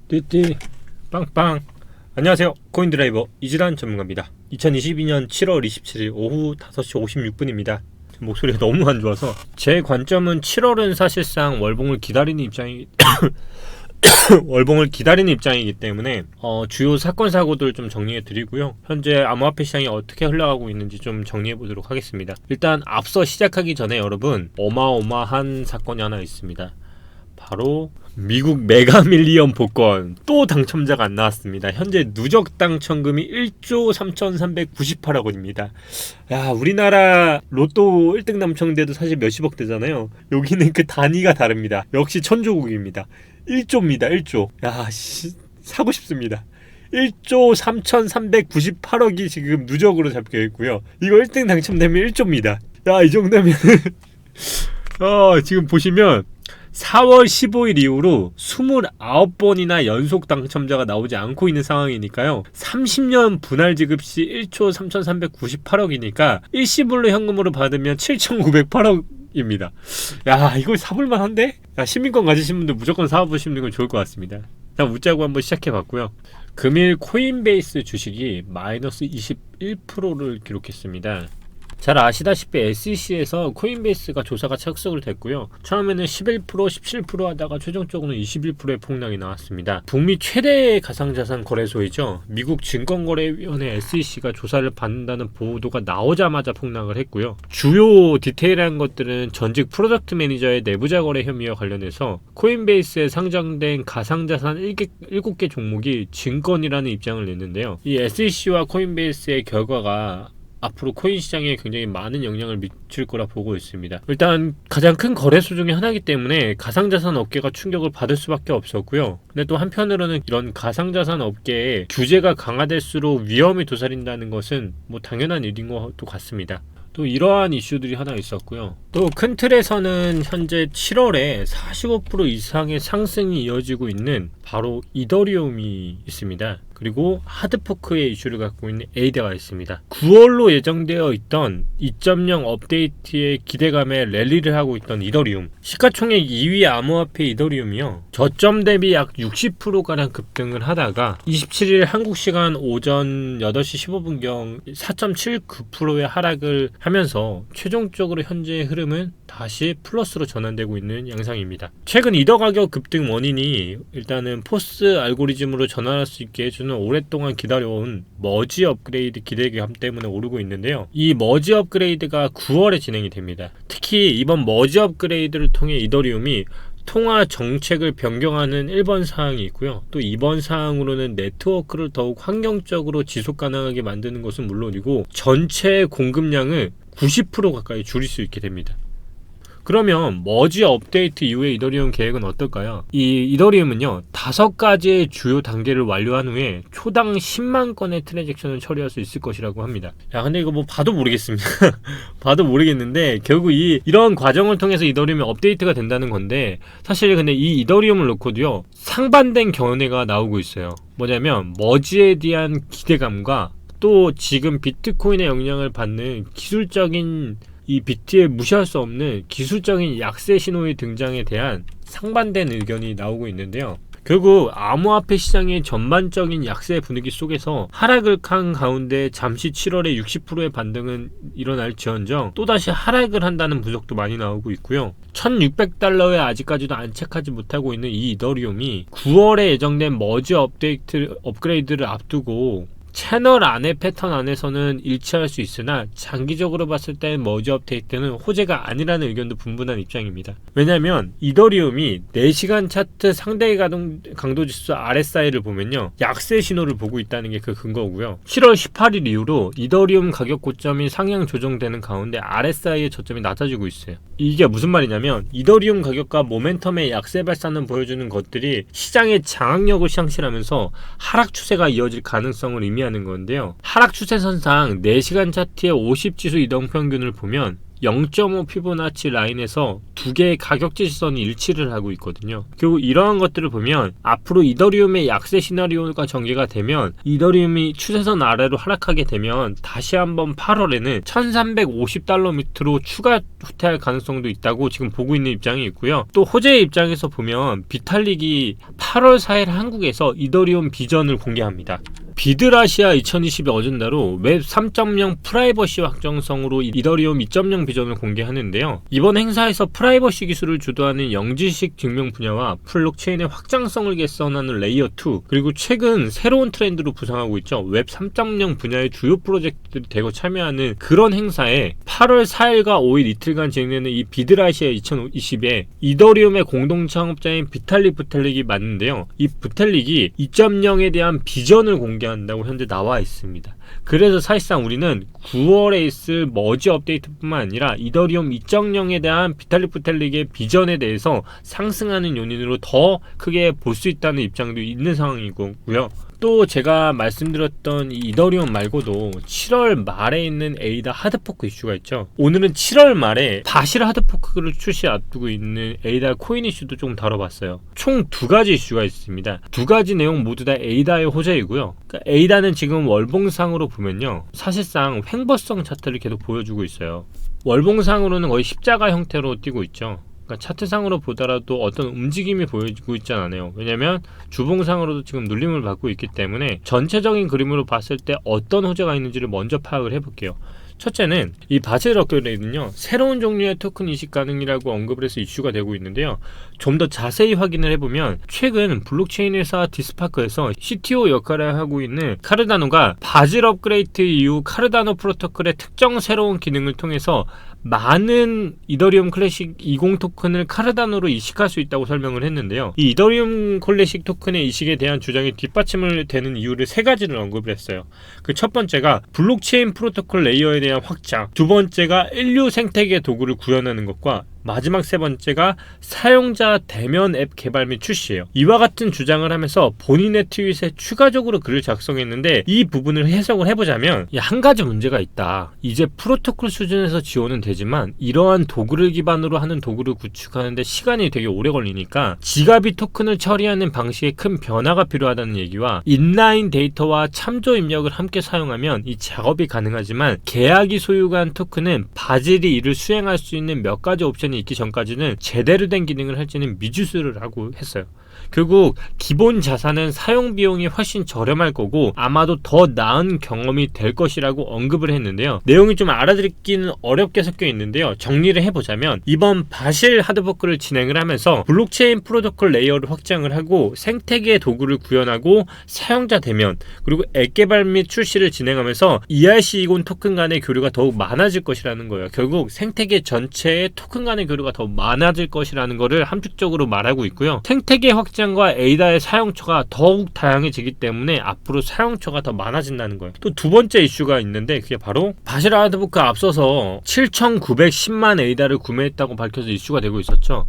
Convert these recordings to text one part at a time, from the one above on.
띠띠 빵빵. 안녕하세요, 코인드라이버 이지란 전문가입니다. 2022년 7월 27일 오후 5시 56분입니다 목소리가 너무 안 좋아서. 제 관점은 7월은 사실상 월봉을 기다리는 입장이기 때문에 주요 사건 사고들 좀 정리해 드리고요. 현재 암호화폐 시장이 어떻게 흘러가고 있는지 좀 정리해 보도록 하겠습니다. 일단 앞서 시작하기 전에 여러분, 어마어마한 사건이 하나 있습니다. 바로 미국 메가밀리언 복권 또 당첨자가 안 나왔습니다. 현재 누적 당첨금이 1조 3,398억원입니다. 야, 우리나라 로또 1등 당첨돼도 사실 몇십억 되잖아요. 여기는 그 단위가 다릅니다. 역시 천조국입니다. 1조입니다. 1조. 야, 사고 싶습니다. 1조 3,398억이 지금 누적으로 잡혀 있고요. 이거 1등 당첨되면 1조입니다. 야, 이 정도면 지금 보시면 4월 15일 이후로 29번이나 연속 당첨자가 나오지 않고 있는 상황이니까요. 30년 분할 지급 시 1조 3,398억이니까 일시불로 현금으로 받으면 7,908억입니다. 야, 이거 사볼만 한데? 야, 시민권 가지신 분들 무조건 사보시는 건 좋을 것 같습니다. 자, 웃자고 한번 시작해봤고요. 금일 코인베이스 주식이 마이너스 21%를 기록했습니다. 잘 아시다시피 SEC에서 코인베이스가 조사가 착수를 됐고요. 처음에는 11%, 17% 하다가 최종적으로는 21%의 폭락이 나왔습니다. 북미 최대 가상자산 거래소이죠. 미국 증권거래위원회 SEC가 조사를 받는다는 보도가 나오자마자 폭락을 했고요. 주요 디테일한 것들은 전직 프로덕트 매니저의 내부자 거래 혐의와 관련해서 코인베이스에 상장된 가상자산 7개 종목이 증권이라는 입장을 냈는데요. 이 SEC와 코인베이스의 결과가 앞으로 코인 시장에 굉장히 많은 영향을 미칠 거라 보고 있습니다. 일단 가장 큰 거래소 중에 하나이기 때문에 가상자산 업계가 충격을 받을 수밖에 없었고요. 근데 또 한편으로는 이런 가상자산 업계에 규제가 강화될수록 위험이 도사린다는 것은 뭐 당연한 일인 것도 같습니다. 또 이러한 이슈들이 하나 있었고요. 또 큰 틀에서는 현재 7월에 45% 이상의 상승이 이어지고 있는 바로 이더리움이 있습니다. 그리고 하드포크의 이슈를 갖고 있는 에이다가 있습니다. 9월로 예정되어 있던 2.0 업데이트의 기대감에 랠리를 하고 있던 이더리움, 시가총액 2위 암호화폐 이더리움이요, 저점 대비 약 60%가량 급등을 하다가 27일 한국시간 오전 8시 15분경 4.79%의 하락을 하면서 최종적으로 현재의 흐름은 다시 플러스로 전환되고 있는 양상입니다. 최근 이더 가격 급등 원인이 일단은 포스 알고리즘으로 전환할 수 있게 해주는 오랫동안 기다려온 머지 업그레이드 기대감 때문에 오르고 있는데요. 이 머지 업그레이드가 9월에 진행이 됩니다. 특히 이번 머지 업그레이드를 통해 이더리움이 통화 정책을 변경하는 1번 사항이 있고요. 또 2번 사항으로는 네트워크를 더욱 환경적으로 지속 가능하게 만드는 것은 물론이고 전체 공급량을 90% 가까이 줄일 수 있게 됩니다. 그러면 머지 업데이트 이후에 이더리움 계획은 어떨까요? 이 이더리움은요, 5가지의 주요 단계를 완료한 후에 초당 10만 건의 트랜잭션을 처리할 수 있을 것이라고 합니다. 야, 근데 이거 뭐 봐도 모르겠습니다. 봐도 모르겠는데 결국 이런 과정을 통해서 이더리움이 업데이트가 된다는 건데, 사실 근데 이 이더리움을 놓고도요, 상반된 견해가 나오고 있어요. 뭐냐면 머지에 대한 기대감과 또 지금 비트코인의 영향을 받는 기술적인 이 비트에 무시할 수 없는 기술적인 약세 신호의 등장에 대한 상반된 의견이 나오고 있는데요. 결국 암호화폐 시장의 전반적인 약세 분위기 속에서 하락을 한 가운데 잠시 7월에 60%의 반등은 일어날지언정 또다시 하락을 한다는 분석도 많이 나오고 있고요. 1600달러에 아직까지도 안착하지 못하고 있는 이 이더리움이 9월에 예정된 머지 업그레이드를 앞두고 채널 안의 패턴 안에서는 일치할 수 있으나 장기적으로 봤을 때 머지 업데이트는 호재가 아니라는 의견도 분분한 입장입니다. 왜냐하면 이더리움이 4시간 차트 상대 강도지수 RSI를 보면요, 약세 신호를 보고 있다는 게 그 근거고요. 7월 18일 이후로 이더리움 가격 고점이 상향 조정되는 가운데 RSI의 저점이 낮아지고 있어요. 이게 무슨 말이냐면 이더리움 가격과 모멘텀의 약세 발산을 보여주는 것들이 시장의 장악력을 상실하면서 하락 추세가 이어질 가능성을 의미하는 건데요. 하락 추세선상 4시간 차트의 50지수 이동평균을 보면 0.5 피보나치 라인에서 두 개의 가격 지지선이 일치를 하고 있거든요. 결국 이러한 것들을 보면 앞으로 이더리움의 약세 시나리오가 전개가 되면 이더리움이 추세선 아래로 하락하게 되면 다시 한번 8월에는 1350달러 밑으로 추가 후퇴할 가능성도 있다고 지금 보고 있는 입장이 있고요. 또 호재의 입장에서 보면 비탈릭이 8월 4일 한국에서 이더리움 비전을 공개합니다. 비드라시아 2022 어젠다로 웹 3.0 프라이버시 확정성으로 이더리움 2.0 비전을 공개하는데요. 이번 행사에서 프라이버시 기술을 주도하는 영지식 증명 분야와 블록체인의 확장성을 개선하는 레이어 2, 그리고 최근 새로운 트렌드로 부상하고 있죠. 웹 3.0 분야의 주요 프로젝트들이 대거 참여하는 그런 행사에 8월 4일과 5일 이틀간 진행되는 이 비드라시아 2020에 이더리움의 공동 창업자인 비탈릭 부텔릭이 맞는데요. 이 부텔릭이 2.0에 대한 비전을 공개한다고 현재 나와 있습니다. 그래서 사실상 우리는 9월에 있을 머지 업데이트뿐만 아니라 이더리움 2.0에 대한 비탈릭 부텔릭의 비전에 대해서 상승하는 요인으로 더 크게 볼 수 있다는 입장도 있는 상황이고요. 또 제가 말씀드렸던 이 이더리움 말고도 7월 말에 있는 에이다 하드포크 이슈가 있죠. 오늘은 7월 말에 바실 하드포크를 출시 앞두고 있는 에이다 코인 이슈도 좀 다뤄봤어요. 총 두 가지 이슈가 있습니다. 두 가지 내용 모두 다 에이다의 호재이고요. 그러니까 에이다는 지금 월봉상으로 보면요, 사실상 횡보성 차트를 계속 보여주고 있어요. 월봉상으로는 거의 십자가 형태로 띄고 있죠. 그러니까 차트상으로 보더라도 어떤 움직임이 보여지고 있지 않아요. 왜냐면 주봉상으로도 지금 눌림을 받고 있기 때문에 전체적인 그림으로 봤을 때 어떤 호재가 있는지를 먼저 파악을 해볼게요. 첫째는 이 바실 업그레이드는요, 새로운 종류의 토큰 이식 가능이라고 언급을 해서 이슈가 되고 있는데요. 좀 더 자세히 확인을 해보면 최근 블록체인 회사 디스파크에서 CTO 역할을 하고 있는 카르다노가 바실 업그레이드 이후 카르다노 프로토콜의 특정 새로운 기능을 통해서 많은 이더리움 클래식 20 토큰을 카르다노로 이식할 수 있다고 설명을 했는데요. 이 이더리움 클래식 토큰의 이식에 대한 주장이 뒷받침을 되는 이유를 세 가지를 언급을 했어요. 그 첫 번째가 블록체인 프로토콜 레이어에 대한 확장, 두 번째가 인류 생태계 도구를 구현하는 것과 마지막 세 번째가 사용자 대면 앱 개발 및 출시예요. 이와 같은 주장을 하면서 본인의 트윗에 추가적으로 글을 작성했는데, 이 부분을 해석을 해보자면 한 가지 문제가 있다. 이제 프로토콜 수준에서 지원은 되지만 이러한 도구를 기반으로 하는 도구를 구축하는데 시간이 되게 오래 걸리니까 지가비 토큰을 처리하는 방식에 큰 변화가 필요하다는 얘기와, 인라인 데이터와 참조 입력을 함께 사용하면 이 작업이 가능하지만 계약이 소유한 토큰은 바질이 이를 수행할 수 있는 몇 가지 옵션이 있기 전까지는 제대로 된 기능을 할지는 미지수를 하고 했어요. 결국 기본 자산은 사용 비용이 훨씬 저렴할 거고 아마도 더 나은 경험이 될 것이라고 언급을 했는데요. 내용이 좀 알아듣기는 어렵게 섞여 있는데요. 정리를 해보자면 이번 바실 하드포크를 진행을 하면서 블록체인 프로토콜 레이어를 확장을 하고 생태계 도구를 구현하고 사용자 대면, 그리고 앱 개발 및 출시를 진행하면서 ERC20 토큰 간의 교류가 더욱 많아질 것이라는 거예요. 결국 생태계 전체의 토큰 간의 교류가 더 많아질 것이라는 것을 함축적으로 말하고 있고요. 생태계 확장과 에이다의 사용처가 더욱 다양해지기 때문에 앞으로 사용처가 더 많아진다는 거예요. 또 두 번째 이슈가 있는데 그게 바로 바실 하드포크 앞서서 7,910만 에이다를 구매했다고 밝혀서 이슈가 되고 있었죠.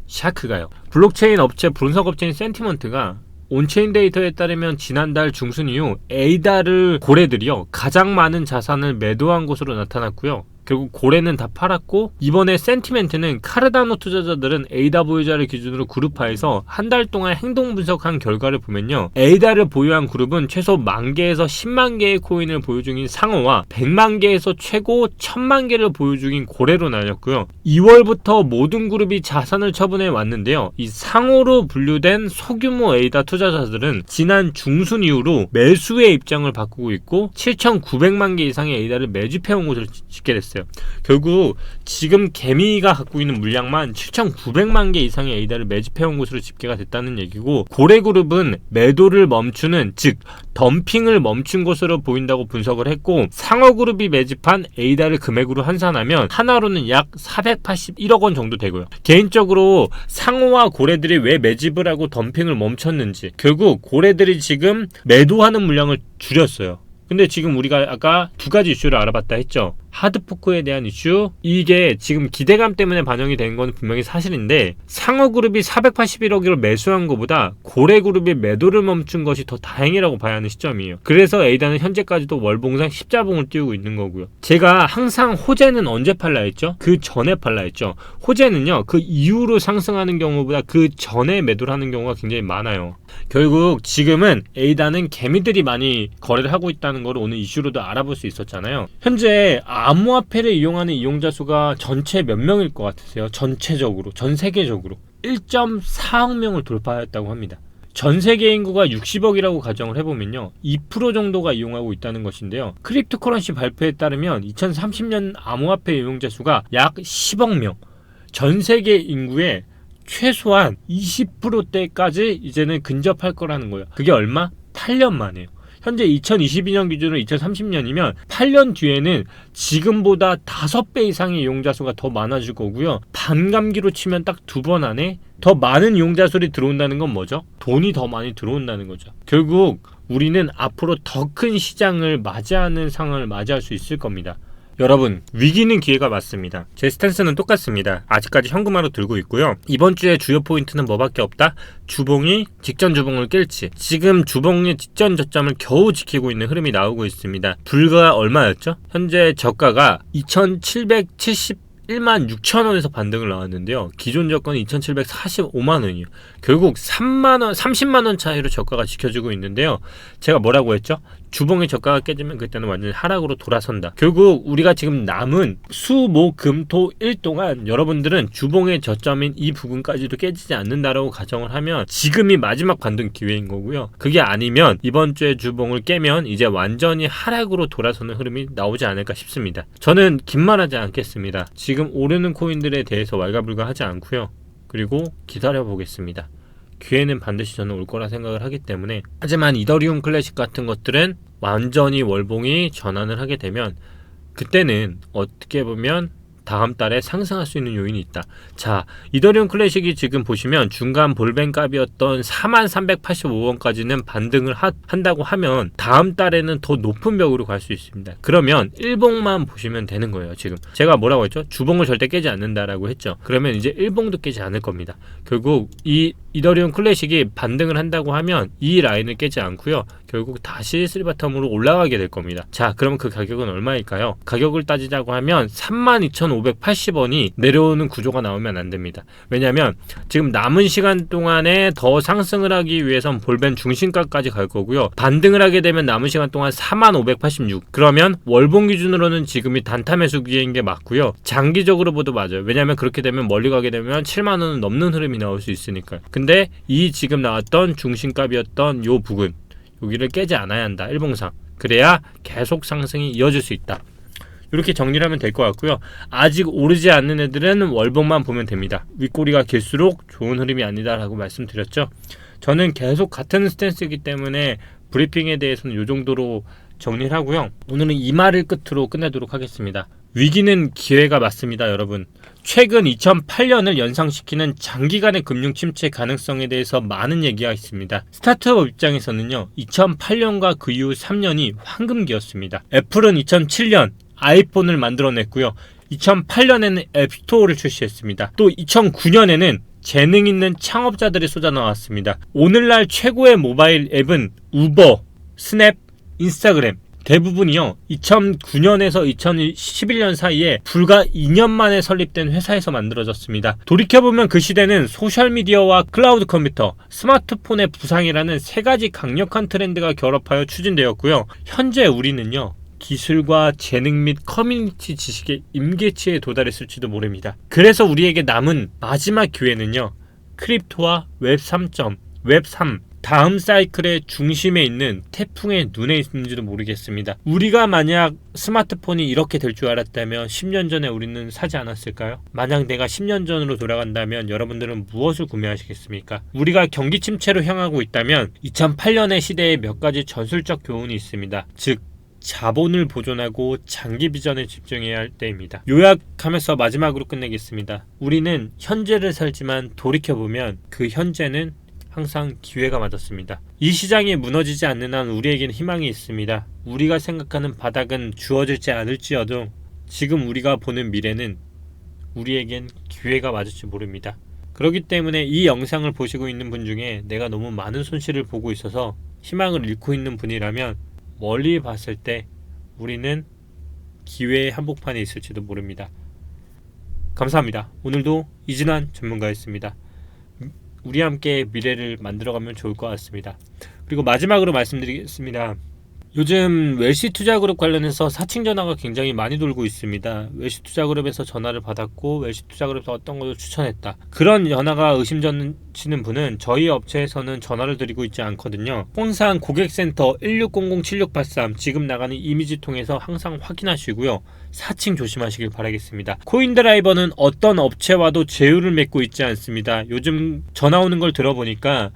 샤크가요. 블록체인 업체 분석 업체인 센티먼트가 온체인 데이터에 따르면 지난달 중순 이후 에이다를 고래들이요, 가장 많은 자산을 매도한 것으로 나타났고요. 결국 고래는 다 팔았고, 이번에 센티멘트는 카르다노 투자자들은 에이다 보유자를 기준으로 그룹화해서 한 달 동안 행동 분석한 결과를 보면요, 에이다를 보유한 그룹은 최소 10,000개에서 100,000개의 코인을 보유 중인 상어와 100만 개에서 최고 10,000만 개를 보유 중인 고래로 나뉘었고요. 2월부터 모든 그룹이 자산을 처분해 왔는데요. 이 상어로 분류된 소규모 에이다 투자자들은 지난 중순 이후로 매수의 입장을 바꾸고 있고 7,900만 개 이상의 에이다를 매집해온 것으로 집계 됐어요. 결국 지금 개미가 갖고 있는 물량만 7,900만 개 이상의 에이다를 매집해온 것으로 집계가 됐다는 얘기고, 고래그룹은 매도를 멈추는, 즉 덤핑을 멈춘 것으로 보인다고 분석을 했고, 상어그룹이 매집한 에이다를 금액으로 환산하면 하나로는 약 481억 원 정도 되고요. 개인적으로 상어와 고래들이 왜 매집을 하고 덤핑을 멈췄는지, 결국 고래들이 지금 매도하는 물량을 줄였어요. 근데 지금 우리가 아까 두 가지 이슈를 알아봤다 했죠. 하드포크에 대한 이슈, 이게 지금 기대감 때문에 반영이 된 건 분명히 사실인데 상어그룹이 481억을 매수한 것보다 고래그룹이 매도를 멈춘 것이 더 다행이라고 봐야 하는 시점이에요. 그래서 에이다는 현재까지도 월봉상 십자봉을 띄우고 있는 거고요. 제가 항상 호재는 언제 팔라 했죠? 그 전에 팔라 했죠. 호재는요, 그 이후로 상승하는 경우보다 그 전에 매도를 하는 경우가 굉장히 많아요. 결국 지금은 에이다는 개미들이 많이 거래를 하고 있다는 걸 오늘 이슈로도 알아볼 수 있었잖아요. 현재 암호화폐를 이용하는 이용자 수가 전체 몇 명일 것 같으세요? 전체적으로, 전 세계적으로 1.4억 명을 돌파했다고 합니다. 전 세계 인구가 60억이라고 가정을 해보면요, 2% 정도가 이용하고 있다는 것인데요. 크립토커런시 발표에 따르면 2030년 암호화폐 이용자 수가 약 10억 명, 전 세계 인구의 최소한 20%대까지 이제는 근접할 거라는 거예요. 그게 얼마? 8년 만에요. 현재 2022년 기준으로 2030년이면 8년 뒤에는 지금보다 5배 이상의 이용자 수가 더 많아질 거고요. 반감기로 치면 딱 2번 안에 더 많은 이용자 수들이 들어온다는 건 뭐죠? 돈이 더 많이 들어온다는 거죠. 결국 우리는 앞으로 더 큰 시장을 맞이하는 상황을 맞이할 수 있을 겁니다. 여러분, 위기는 기회가 맞습니다. 제 스탠스는 똑같습니다. 아직까지 현금화로 들고 있고요. 이번 주에 주요 포인트는 뭐밖에 없다? 주봉이 직전 주봉을 깰지. 지금 주봉의 직전 저점을 겨우 지키고 있는 흐름이 나오고 있습니다. 불과 얼마였죠? 현재 저가가 2,771만 6천원에서 반등을 나왔는데요. 기존 저가는 2,745만원이에요. 결국 3만원, 30만원 차이로 저가가 지켜지고 있는데요. 제가 뭐라고 했죠? 주봉의 저가가 깨지면 그때는 완전히 하락으로 돌아선다. 결국 우리가 지금 남은 수, 목, 금, 토, 일 동안 여러분들은 주봉의 저점인 이 부분까지도 깨지지 않는다라고 가정을 하면 지금이 마지막 반등 기회인 거고요. 그게 아니면 이번 주에 주봉을 깨면 이제 완전히 하락으로 돌아서는 흐름이 나오지 않을까 싶습니다. 저는 긴 말하지 않겠습니다. 지금 오르는 코인들에 대해서 왈가불가하지 않고요. 그리고 기다려 보겠습니다. 기회는 반드시 저는 올 거라 생각을 하기 때문에. 하지만 이더리움 클래식 같은 것들은 완전히 월봉이 전환을 하게 되면 그때는 어떻게 보면 다음 달에 상승할 수 있는 요인이 있다. 자, 이더리움 클래식이 지금 보시면 중간 볼뱅 값이었던 4385원까지는 반등을 한다고 하면 다음 달에는 더 높은 벽으로 갈 수 있습니다. 그러면 일봉만 보시면 되는 거예요. 지금 제가 뭐라고 했죠? 주봉을 절대 깨지 않는다라고 했죠. 그러면 이제 일봉도 깨지 않을 겁니다. 결국 이 이더리움 클래식이 반등을 한다고 하면 이 라인을 깨지 않고요. 결국 다시 3바텀으로 올라가게 될 겁니다. 자, 그럼 그 가격은 얼마일까요? 가격을 따지자고 하면 32,580원이 내려오는 구조가 나오면 안 됩니다. 왜냐하면 지금 남은 시간 동안에 더 상승을 하기 위해선 볼벤 중심가까지 갈 거고요. 반등을 하게 되면 남은 시간 동안 4586. 그러면 월봉 기준으로는 지금이 단타 매수 기회인 게 맞고요. 장기적으로 봐도 맞아요. 왜냐하면 그렇게 되면 멀리 가게 되면 7만원은 넘는 흐름이 나올 수 있으니까요. 근데 이 지금 나왔던 중심값이었던 요 부근, 여기를 깨지 않아야 한다. 일봉상. 그래야 계속 상승이 이어질 수 있다. 이렇게 정리를 하면 될 것 같고요. 아직 오르지 않는 애들은 월봉만 보면 됩니다. 윗꼬리가 길수록 좋은 흐름이 아니다라고 말씀드렸죠. 저는 계속 같은 스탠스이기 때문에 브리핑에 대해서는 이 정도로 정리를 하고요. 오늘은 이 말을 끝으로 끝내도록 하겠습니다. 위기는 기회가 맞습니다, 여러분. 최근 2008년을 연상시키는 장기간의 금융 침체 가능성에 대해서 많은 얘기가 있습니다. 스타트업 입장에서는요, 2008년과 그 이후 3년이 황금기였습니다. 애플은 2007년 아이폰을 만들어냈고요. 2008년에는 앱스토어를 출시했습니다. 또 2009년에는 재능 있는 창업자들이 쏟아나왔습니다. 오늘날 최고의 모바일 앱은 우버, 스냅, 인스타그램, 대부분이요 2009년에서 2011년 사이에 불과 2년 만에 설립된 회사에서 만들어졌습니다. 돌이켜보면 그 시대는 소셜미디어와 클라우드 컴퓨터, 스마트폰의 부상이라는 세 가지 강력한 트렌드가 결합하여 추진되었고요. 현재 우리는요, 기술과 재능 및 커뮤니티 지식의 임계치에 도달했을지도 모릅니다. 그래서 우리에게 남은 마지막 기회는요, 크립토와 웹3, 웹3 다음 사이클의 중심에 있는 태풍의 눈에 있는지도 모르겠습니다. 우리가 만약 스마트폰이 이렇게 될 줄 알았다면 10년 전에 우리는 사지 않았을까요? 만약 내가 10년 전으로 돌아간다면 여러분들은 무엇을 구매하시겠습니까? 우리가 경기 침체로 향하고 있다면 2008년의 시대에 몇 가지 전술적 교훈이 있습니다. 즉, 자본을 보존하고 장기 비전에 집중해야 할 때입니다. 요약하면서 마지막으로 끝내겠습니다. 우리는 현재를 살지만 돌이켜보면 그 현재는 항상 기회가 맞았습니다. 이 시장이 무너지지 않는 한 우리에게는 희망이 있습니다. 우리가 생각하는 바닥은 주어질지 않을지어도 지금 우리가 보는 미래는 우리에겐 기회가 맞을지 모릅니다. 그렇기 때문에 이 영상을 보시고 있는 분 중에 내가 너무 많은 손실을 보고 있어서 희망을 잃고 있는 분이라면 멀리 봤을 때 우리는 기회의 한복판에 있을지도 모릅니다. 감사합니다. 오늘도 이진환 전문가였습니다. 우리 함께 미래를 만들어가면 좋을 것 같습니다. 그리고 마지막으로 말씀드리겠습니다. 요즘 웰시투자그룹 관련해서 사칭 전화가 굉장히 많이 돌고 있습니다. 웰시투자그룹에서 전화를 받았고 웰시투자그룹에서 어떤 것을 추천했다. 그런 전화가 의심되시는 분은 저희 업체에서는 전화를 드리고 있지 않거든요. 항상 고객센터 1600-7683 지금 나가는 이미지 통해서 항상 확인하시고요. 사칭 조심하시길 바라겠습니다. 코인드라이버는 어떤 업체와도 제휴를 맺고 있지 않습니다. 요즘 전화 오는 걸 들어보니까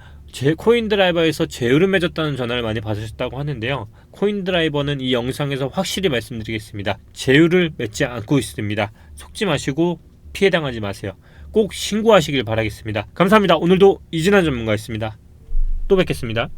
코인드라이버에서 제휴를 맺었다는 전화를 많이 받으셨다고 하는데요. 코인드라이버는 이 영상에서 확실히 말씀드리겠습니다. 제휴를 맺지 않고 있습니다. 속지 마시고 피해당하지 마세요. 꼭 신고하시길 바라겠습니다. 감사합니다. 오늘도 이진환 전문가였습니다. 또 뵙겠습니다.